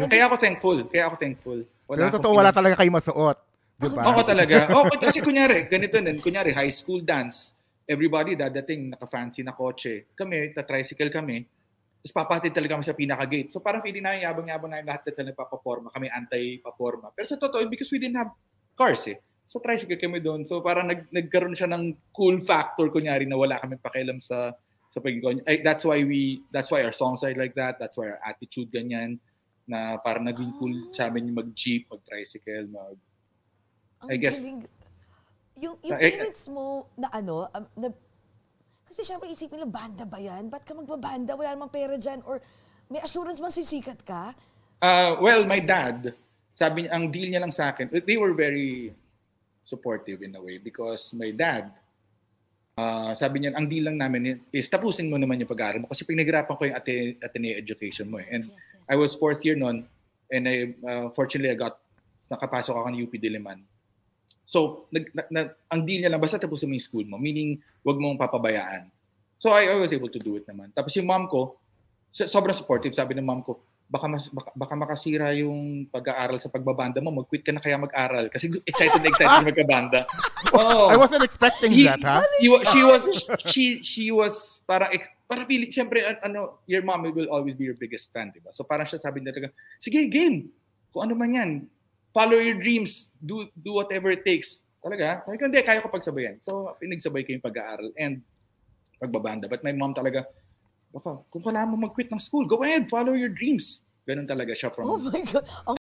Kaya ako thankful. Pero totoo, wala talaga kayo masuot. Diba? Oo talaga. Kasi kunyari, ganito din. Kunyari, high school dance. Everybody dadating, naka-fancy na kotse. Kami, tricycle kami. Tapos papatid talaga kami sa pinaka-gate. So parang feeling namin, yabang-yabang namin lahat na nagpapaporma. Kami anti-paporma. Pero sa totoo, because we didn't have cars eh. So tricycle kami doon. So parang nagkaroon siya ng cool factor, kunyari, na wala kami pakialam sa pagiging. That's why our songs are like that. That's why our attitude ganyan. Na parang naging cool sa amin yung mag-jeep, mag-tricycle, I guess. Yung parents mo na kasi syempre isipin nila, banda ba yan? Ba't ka magbabanda? Wala namang pera dyan? Or may assurance bang sisikat ka? Well, my dad, sabi niya, ang deal niya lang sa akin, they were very supportive in a way because my dad, sabi niya, ang deal lang namin is tapusin mo naman yung pag-aaral mo kasi pinaghirapan ko yung Ateneo education mo. And yes. I was 4th year noon and fortunately nakapasok ako ng UP Diliman. So, ang deal niya lang, basta tapusin mo yung school mo. Meaning, wag mong papabayaan. So, I was able to do it naman. Tapos yung mom ko, sobrang supportive. Sabi ng mom ko, baka makasira yung pag-aaral sa pagbabanda mo. Mag-quit ka na kaya mag-aral. Kasi excited magkabanda. Oh, I wasn't expecting that, ha? She was parang feeling, syempre, your mom will always be your biggest fan, diba? So, parang siya sabi nila, sige, game. Kung ano man yan. Follow your dreams, do whatever it takes. Talaga, hindi, kaya ko pagsabayan. So, pinagsabay ko yung pag-aaral and pagbabanda. But my mom talaga, baka, kung kailangan mo mag-quit ng school, go ahead, follow your dreams. Ganun talaga siya from... Oh my God.